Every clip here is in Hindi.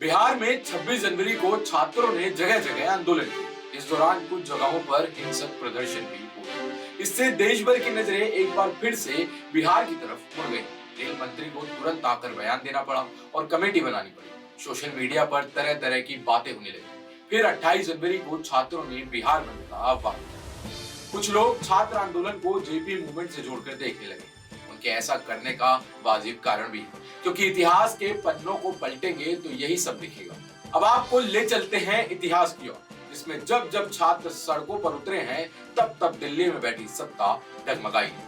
बिहार में 26 जनवरी को छात्रों ने जगह जगह आंदोलन किया। इस दौरान कुछ जगहों पर हिंसक प्रदर्शन भी हुए। इससे देश भर की नजरें एक बार फिर से बिहार की तरफ मुड़ गई। रेल मंत्री को तुरंत आकर बयान देना पड़ा और कमेटी बनानी पड़ी। सोशल मीडिया पर तरह तरह की बातें होने लगी। फिर 28 जनवरी को छात्रों ने बिहार बंद का आह्वान किया। कुछ लोग छात्र आंदोलन को जेपी मूवमेंट से जोड़कर देखने लगे। उनके ऐसा करने का वाजिब कारण भी है, क्योंकि इतिहास के पन्नों को पलटेंगे तो यही सब दिखेगा। अब आपको ले चलते हैं इतिहास की ओर, जिसमें जब जब छात्र सड़कों पर उतरे हैं तब तब दिल्ली में बैठी सत्ता डगमगाई है।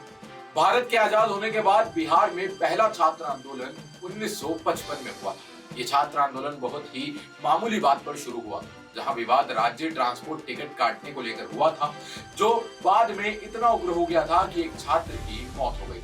भारत के आजाद होने के बाद बिहार में पहला छात्र आंदोलन 1955 में हुआ था। ये छात्र आंदोलन बहुत ही मामूली बात पर शुरू हुआ, जहां विवाद राज्य ट्रांसपोर्ट टिकट काटने को लेकर हुआ था, जो बाद में इतना उग्र हो गया था कि एक छात्र की मौत हो गई।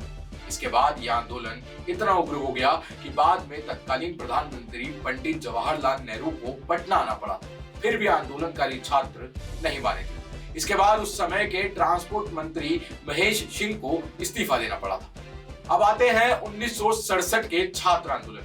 इसके बाद यह आंदोलन इतना उग्र हो गया कि बाद में तत्कालीन प्रधानमंत्री पंडित जवाहरलाल नेहरू को पटना आना पड़ा। फिर भी आंदोलनकारी छात्र नहीं माने थे। इसके बाद उस समय के ट्रांसपोर्ट मंत्री महेश सिंह को इस्तीफा देना पड़ा था। अब आते हैं 1967 के छात्र आंदोलन,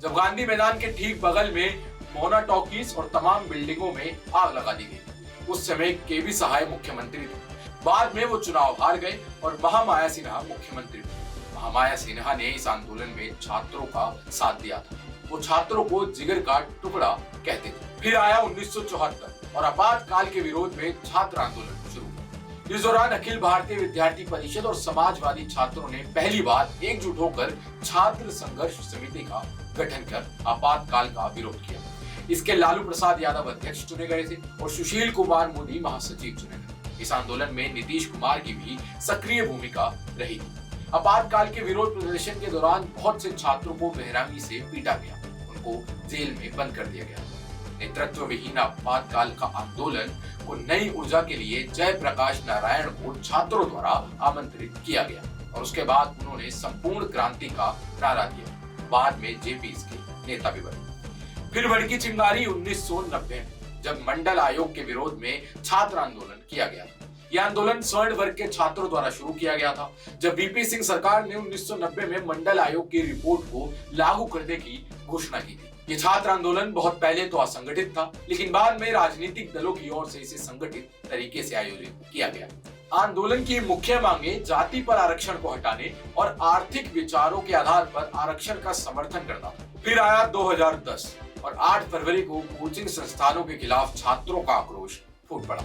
जब गांधी मैदान के ठीक बगल में मोना टॉकीज और तमाम बिल्डिंगों में आग लगा दी गई। उस समय केवी सहाय मुख्यमंत्री थे। बाद में वो चुनाव हार गए और महामाया सिन्हा मुख्यमंत्री थे। महामाया सिन्हा ने इस आंदोलन में छात्रों का साथ दिया था। वो छात्रों को जिगर का टुकड़ा कहते थे। फिर आया 1974 और आपातकाल के विरोध में छात्र आंदोलन शुरू हुआ। इस दौरान अखिल भारतीय विद्यार्थी परिषद और समाजवादी छात्रों ने पहली बार एकजुट होकर छात्र संघर्ष समिति का गठन कर आपातकाल का विरोध किया। इसके लालू प्रसाद यादव अध्यक्ष चुने गए थे और सुशील कुमार मोदी महासचिव चुने गए। इस आंदोलन में नीतीश कुमार की भी सक्रिय भूमिका रही थी। आपातकाल के विरोध प्रदर्शन के दौरान बहुत से छात्रों को बेरहमी से पीटा गया, उनको जेल में बंद कर दिया गया। नेतृत्व विहीन आपातकाल का आंदोलन को नई ऊर्जा के लिए जयप्रकाश नारायण को छात्रों द्वारा आमंत्रित किया गया और उसके बाद उन्होंने संपूर्ण क्रांति का नारा दिया। बाद में जेपी के नेता भी बने। फिर भड़की चिंगारी 1990 में, जब मंडल आयोग के विरोध में छात्र आंदोलन किया गया था। यह आंदोलन स्वर्ण वर्ग के छात्रों द्वारा शुरू किया गया था, जब वीपी सिंह सरकार ने 1990 में मंडल आयोग की रिपोर्ट को लागू करने की घोषणा की थी। ये छात्र आंदोलन बहुत पहले तो असंगठित था, लेकिन बाद में राजनीतिक दलों की ओर से इसे संगठित तरीके से आयोजित किया गया। आंदोलन की मुख्य मांगे जाति पर आरक्षण को हटाने और आर्थिक विचारों के आधार पर आरक्षण का समर्थन करना था। फिर आया 2010 और 8 फरवरी को कोचिंग संस्थानों के खिलाफ छात्रों का आक्रोश फूट पड़ा।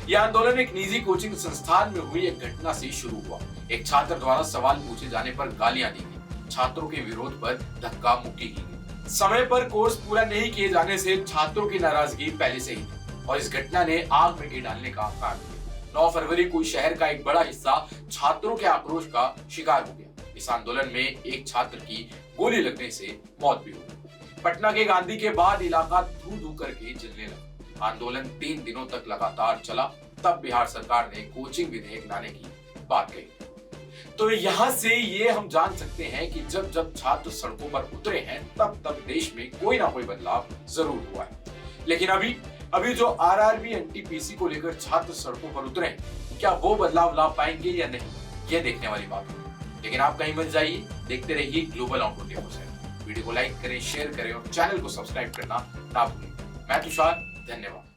यह आंदोलन एक निजी कोचिंग संस्थान में हुई एक घटना से शुरू हुआ। एक छात्र द्वारा सवाल पूछे जाने पर गालियां दी गई। छात्रों के विरोध पर धक्का मुक्की की गई। समय पर कोर्स पूरा नहीं किए जाने से छात्रों की नाराजगी पहले से ही थी और इस घटना ने आग में घी डालने का कारण दिया। 9 फरवरी को शहर का एक बड़ा हिस्सा छात्रों के आक्रोश का शिकार हो गया। इस आंदोलन में एक छात्र की गोली लगने से मौत भी हुई। पटना के गांधी के बाद इलाका धू धू करके जलने लगा। आंदोलन 3 दिनों तक लगातार चला। तब बिहार सरकार ने कोचिंग विधेयक लाने की बात कही। तो यहाँ से ये हम जान सकते हैं कि जब जब छात्र सड़कों पर उतरे हैं तब तब देश में कोई ना कोई बदलाव जरूर हुआ है। लेकिन अभी जो आरआरबी एनटीपीसी को लेकर छात्र सड़कों पर उतरे हैं, क्या वो बदलाव ला पाएंगे या नहीं, ये देखने वाली बात है। लेकिन आप कहीं मत जाइए, देखते रहिए ग्लोबल आउटलुक न्यूज़। वीडियो को लाइक करें, शेयर करें और चैनल को सब्सक्राइब करना ना भूलें। मैं तुषार, धन्यवाद।